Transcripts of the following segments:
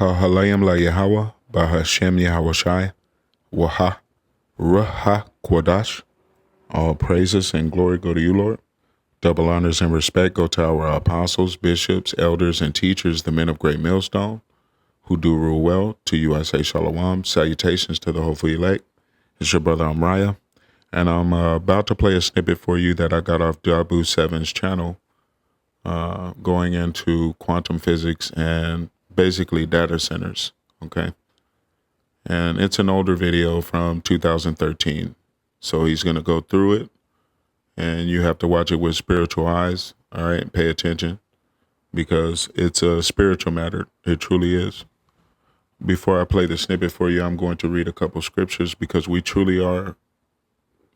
Kahalayim La Yahweh, Bahashem Yahawashi, Waha, Ruha Kwadash. All praises and glory go to you, Lord. Double honors and respect go to our apostles, bishops, elders, and teachers, the men of Great Millstone, who do rule well. To you I say shalom. Salutations to the hopeful elect. It's your brother Amraya, and I'm about to play a snippet for you that I got off Dabu 7's channel, going into quantum physics and basically data centers, okay? And it's an older video from 2013, so he's going to go through it, and you have to watch it with spiritual eyes, all right? Pay attention, because it's a spiritual matter. It truly is. Before I play the snippet for you, I'm going to read a couple scriptures, because we truly are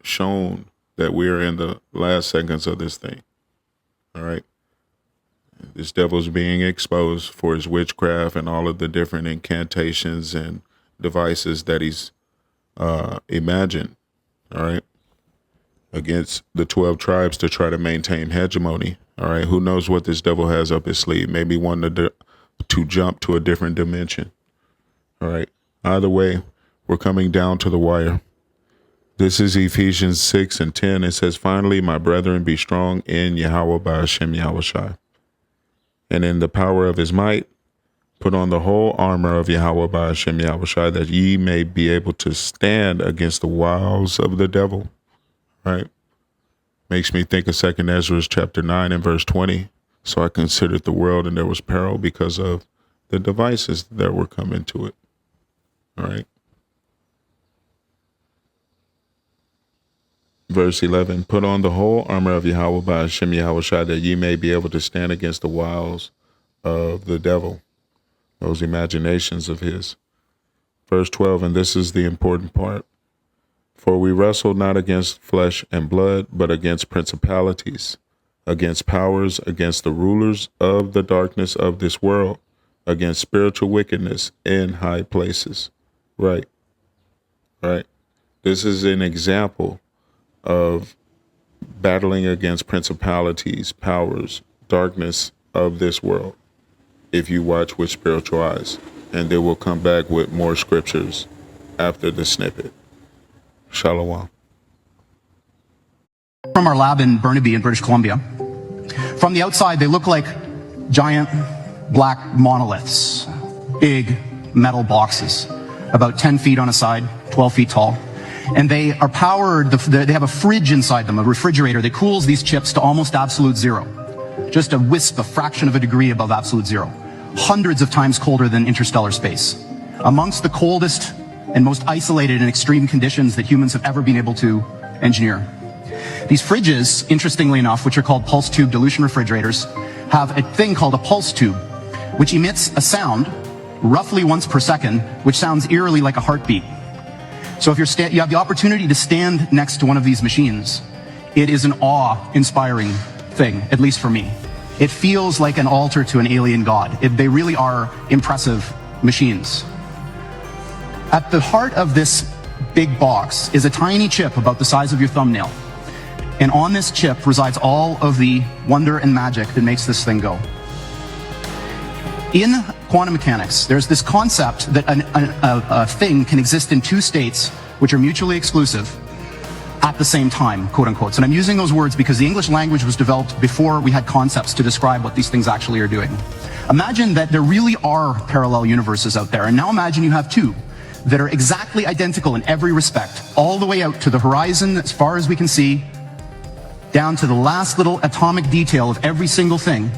shown that we are in the last seconds of this thing, all right? This devil's being exposed for his witchcraft and all of the different incantations and devices that he's imagined, all right, against the 12 tribes to try to maintain hegemony, all right? Who knows what this devil has up his sleeve? Maybe one to jump to a different dimension, all right? Either way, we're coming down to the wire. This is Ephesians 6:10. It says, "Finally, my brethren, be strong in Yahweh by Hashem Yahawashi, and in the power of his might, put on the whole armor of Yahweh by Hashem Yahawashi, that ye may be able to stand against the wiles of the devil." Right? Makes me think of 2 Ezra chapter 9 and verse 20. So I considered the world, and there was peril because of the devices that were coming to it. All right. Verse 11, "Put on the whole armor of Yahweh by Hashem Yahawashi, that ye may be able to stand against the wiles of the devil," those imaginations of his. Verse 12, and this is the important part. "For we wrestle not against flesh and blood, but against principalities, against powers, against the rulers of the darkness of this world, against spiritual wickedness in high places." Right. Right. This is an example of battling against principalities, powers, darkness of this world, if you watch with spiritual eyes. And then we'll come back with more scriptures after the snippet. Shalom. From our lab in Burnaby in British Columbia. From the outside, they look like giant black monoliths, big metal boxes, about 10 feet on a side, 12 feet tall. And they are powered, they have a fridge inside them, a refrigerator that cools these chips to almost absolute zero. Just a wisp, a fraction of a degree above absolute zero. Hundreds of times colder than interstellar space. Amongst the coldest and most isolated and extreme conditions that humans have ever been able to engineer. These fridges, interestingly enough, which are called pulse tube dilution refrigerators, have a thing called a pulse tube, which emits a sound roughly once per second, which sounds eerily like a heartbeat. So if you have the opportunity to stand next to one of these machines, it is an awe-inspiring thing, at least for me. It feels like an altar to an alien god. They really are impressive machines. At the heart of this big box is a tiny chip about the size of your thumbnail. And on this chip resides all of the wonder and magic that makes this thing go. In quantum mechanics, there's this concept that a thing can exist in two states which are mutually exclusive at the same time, quote unquote. And I'm using those words because the English language was developed before we had concepts to describe what these things actually are doing. Imagine that there really are parallel universes out there, and now imagine you have two that are exactly identical in every respect, all the way out to the horizon as far as we can see, down to the last little atomic detail of every single thing,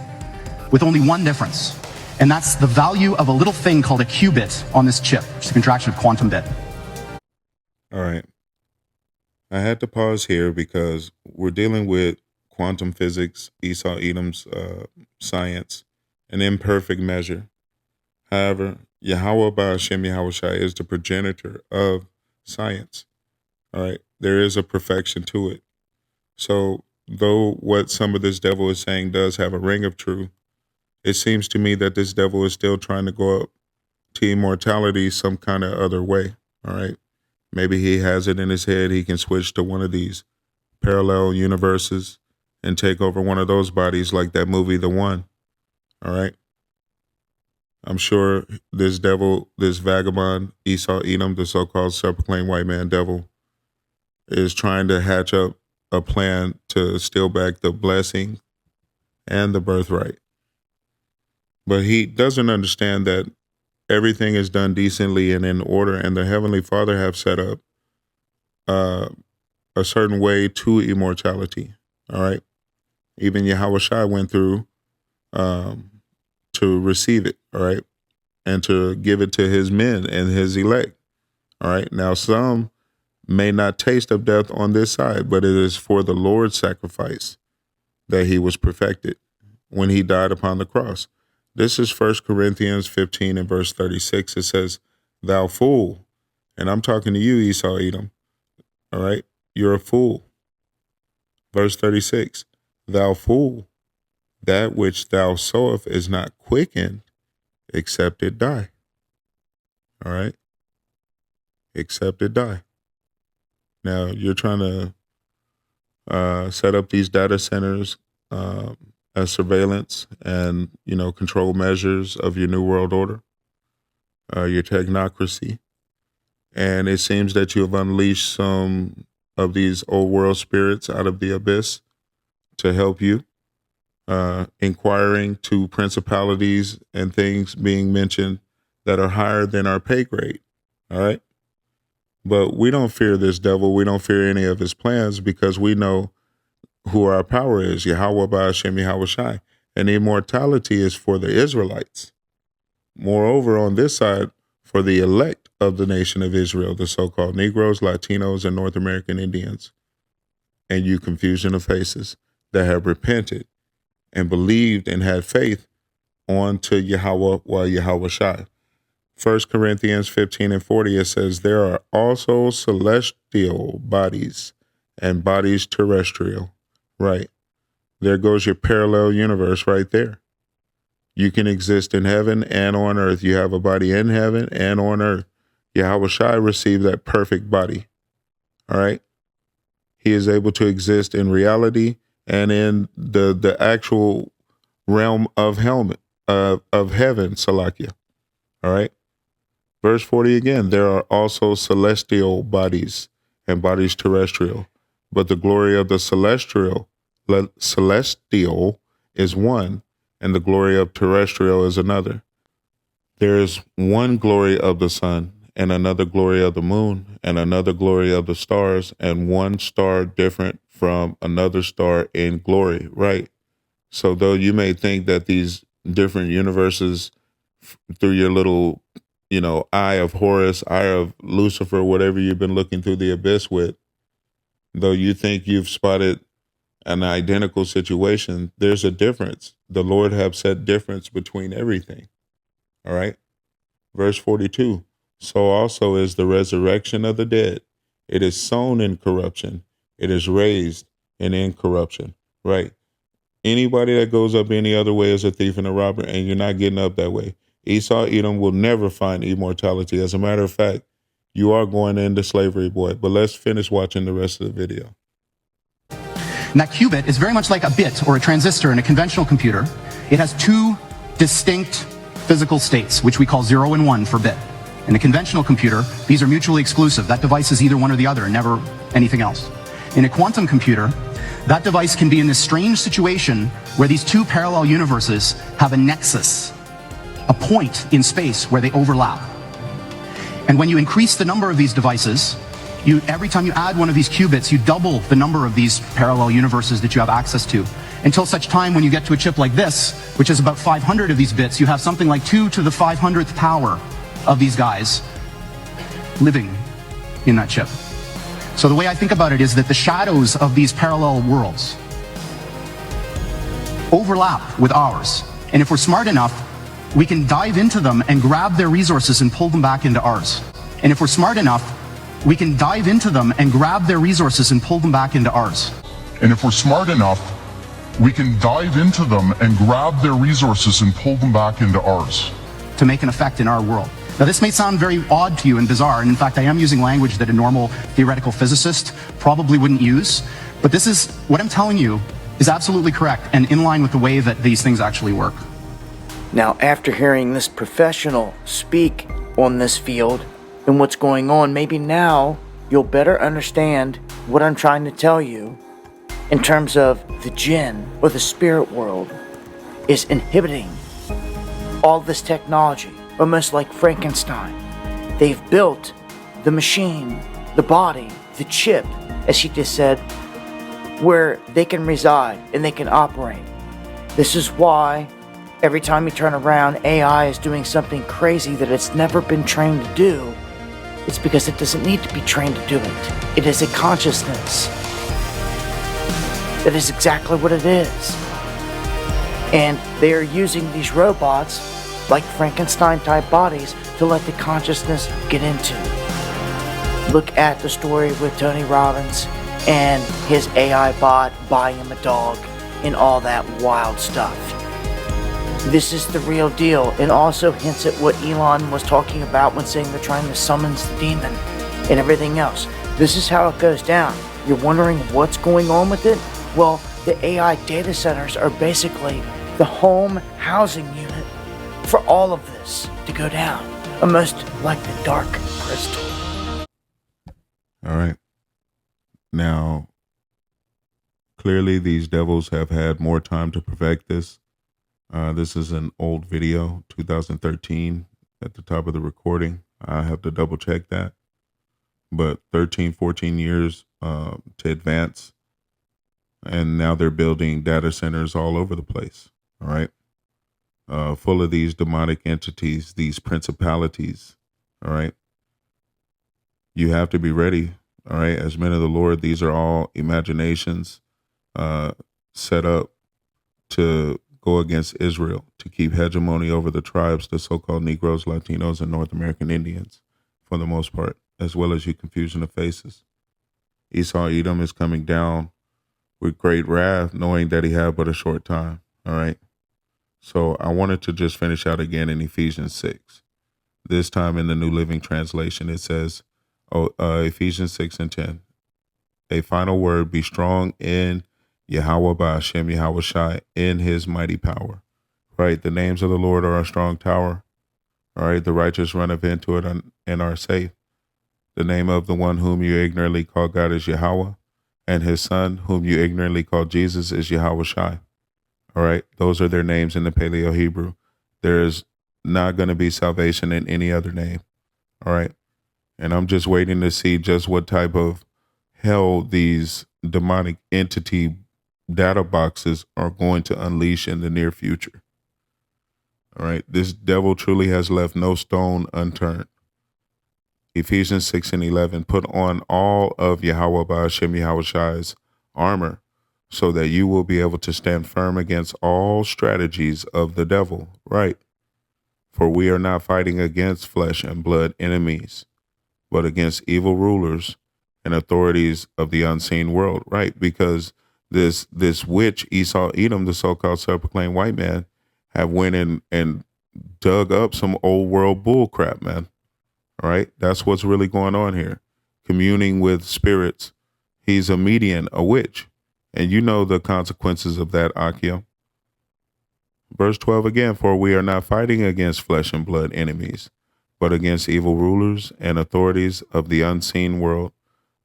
with only one difference. And that's the value of a little thing called a qubit on this chip, which is a contraction of quantum bit. All right. I had to pause here because we're dealing with quantum physics, Esau Edom's science, an imperfect measure. However, Yahweh by Hashem Yahawashi is the progenitor of science. All right. There is a perfection to it. So though what some of this devil is saying does have a ring of truth, it seems to me that this devil is still trying to go up to immortality some kind of other way, all right? Maybe he has it in his head he can switch to one of these parallel universes and take over one of those bodies like that movie, The One, all right? I'm sure this devil, this vagabond, Esau Edom, the so-called self-proclaimed white man devil, is trying to hatch up a plan to steal back the blessing and the birthright. But he doesn't understand that everything is done decently and in order, and the Heavenly Father have set up a certain way to immortality. All right. Even Yahushua went through to receive it. All right. And to give it to his men and his elect. All right. Now, some may not taste of death on this side, but it is for the Lord's sacrifice that he was perfected when he died upon the cross. This is 1 Corinthians 15 and verse 36. It says, "Thou fool," and I'm talking to you, Esau Edom. All right, you're a fool. Verse 36, "Thou fool, that which thou sowest is not quickened, except it die." All right, except it die. Now you're trying to set up these data centers as surveillance and, control measures of your new world order, your technocracy. And it seems that you have unleashed some of these old world spirits out of the abyss to help you, inquiring to principalities and things being mentioned that are higher than our pay grade. All right. But we don't fear this devil. We don't fear any of his plans because we know who our power is, Yahweh Ba'ashem Yahushai. And immortality is for the Israelites. Moreover, on this side, for the elect of the nation of Israel, the so-called Negroes, Latinos, and North American Indians, and you confusion of faces that have repented and believed and had faith on to Yahweh Yahushai. 1 Corinthians 15 and 40, it says, "There are also celestial bodies and bodies terrestrial." Right. There goes your parallel universe right there. You can exist in heaven and on earth. You have a body in heaven and on earth. Yahushua received that perfect body. All right. He is able to exist in reality and in the actual realm of heaven, Salakia. All right. Verse 40 again, "There are also celestial bodies and bodies terrestrial, but the glory of the celestial is one, and the glory of terrestrial is another. There is one glory of the sun, and another glory of the moon, and another glory of the stars, and one star different from another star in glory." Right? So though you may think that these different universes through your little, eye of Horus, eye of Lucifer, whatever you've been looking through the abyss with, though you think you've spotted an identical situation, there's a difference. The Lord have set difference between everything. All right. Verse 42, "So also is the resurrection of the dead. It is sown in corruption. It is raised in incorruption." Right. Anybody that goes up any other way is a thief and a robber, and you're not getting up that way. Esau Edom will never find immortality. As a matter of fact, you are going into slavery, boy. But let's finish watching the rest of the video. And that qubit is very much like a bit or a transistor in a conventional computer. It has two distinct physical states, which we call 0 and 1 for bit. In a conventional computer, these are mutually exclusive. That device is either one or the other and never anything else. In a quantum computer, that device can be in this strange situation where these two parallel universes have a nexus, a point in space where they overlap. And when you increase the number of these devices, every time you add one of these qubits, you double the number of these parallel universes that you have access to. Until such time when you get to a chip like this, which is about 500 of these bits, you have something like 2 to the 500th power of these guys living in that chip. So the way I think about it is that the shadows of these parallel worlds overlap with ours. And if we're smart enough, we can dive into them and grab their resources and pull them back into ours. And if we're smart enough, we can dive into them and grab their resources and pull them back into ours. And if we're smart enough, we can dive into them and grab their resources and pull them back into ours. To make an effect in our world. Now this may sound very odd to you and bizarre, and in fact I am using language that a normal theoretical physicist probably wouldn't use, but this is, what I'm telling you is absolutely correct and in line with the way that these things actually work. Now, after hearing this professional speak on this field and what's going on, maybe now you'll better understand what I'm trying to tell you in terms of the jinn or the spirit world is inhibiting all this technology, almost like Frankenstein. They've built the machine, the body, the chip, as he just said, where they can reside and they can operate. This is why every time you turn around, AI is doing something crazy that it's never been trained to do. It's because it doesn't need to be trained to do it. It is a consciousness. That is exactly what it is. And they are using these robots, like Frankenstein-type bodies, to let the consciousness get into. Look at the story with Tony Robbins and his AI bot buying him a dog and all that wild stuff. This is the real deal, and also hints at what Elon was talking about when saying they're trying to summons the demon and everything else. This is how it goes down. You're wondering what's going on with it? Well, the AI data centers are basically the home housing unit for all of this to go down, almost like the Dark Crystal. All right. Now, clearly these devils have had more time to perfect this. This is an old video, 2013, at the top of the recording. I have to double check that. But 13, 14 years to advance. And now they're building data centers all over the place. All right. Full of these demonic entities, these principalities. All right. You have to be ready. All right. As men of the Lord, these are all imaginations set up to go against Israel, to keep hegemony over the tribes, the so-called Negroes, Latinos, and North American Indians, for the most part, as well as you confusion of faces. Esau Edom is coming down with great wrath, knowing that he had but a short time. All right. So I wanted to just finish out again in Ephesians 6. This time in the New Living Translation, it says, Ephesians 6 and 10. A final word, be strong in Yahweh Ba'Hashem Yahweh Shai, in his mighty power. Right? The names of the Lord are a strong tower. All right. The righteous runneth into it and are safe. The name of the one whom you ignorantly call God is Yahweh, and his son, whom you ignorantly call Jesus, is Yahweh Shai. All right. Those are their names in the Paleo Hebrew. There is not going to be salvation in any other name. All right. And I'm just waiting to see just what type of hell these demonic entity data boxes are going to unleash in the near future. All right. This devil truly has left no stone unturned. Ephesians 6 and 11, put on all of Yahweh Ba'Hashem Yahweh Shai's armor, so that you will be able to stand firm against all strategies of the devil. Right. For we are not fighting against flesh and blood enemies, but against evil rulers and authorities of the unseen world. Right. Because this witch, Esau Edom, the so-called self-proclaimed white man, have went in and dug up some old world bull crap, man. All right. That's what's really going on here. Communing with spirits. He's a medium, a witch. And you know the consequences of that, Akia. Verse 12 again, for we are not fighting against flesh and blood enemies, but against evil rulers and authorities of the unseen world,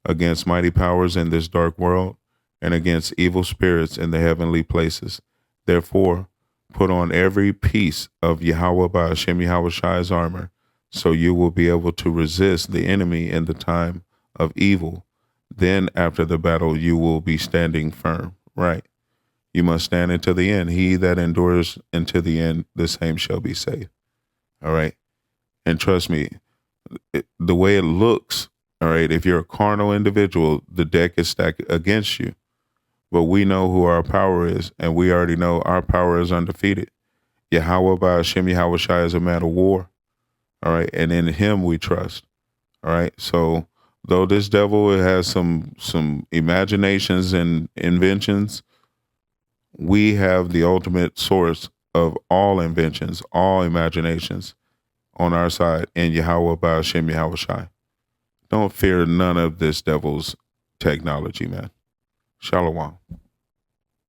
against mighty powers in this dark world, and against evil spirits in the heavenly places. Therefore, put on every piece of Yahweh Ba'Hashem Yahweh Shai's armor, so you will be able to resist the enemy in the time of evil. Then after the battle, you will be standing firm. Right. You must stand until the end. He that endures until the end, the same shall be saved. All right. And trust me, the way it looks, all right, if you're a carnal individual, the deck is stacked against you. But we know who our power is, and we already know our power is undefeated. Yahweh Ba'Hashem Yahweh Shai is a man of war. All right. And in him we trust. All right. So though this devil has some imaginations and inventions, we have the ultimate source of all inventions, all imaginations on our side in Yahweh Ba'Hashem Yahweh Shai. Don't fear none of this devil's technology, man. Shalom.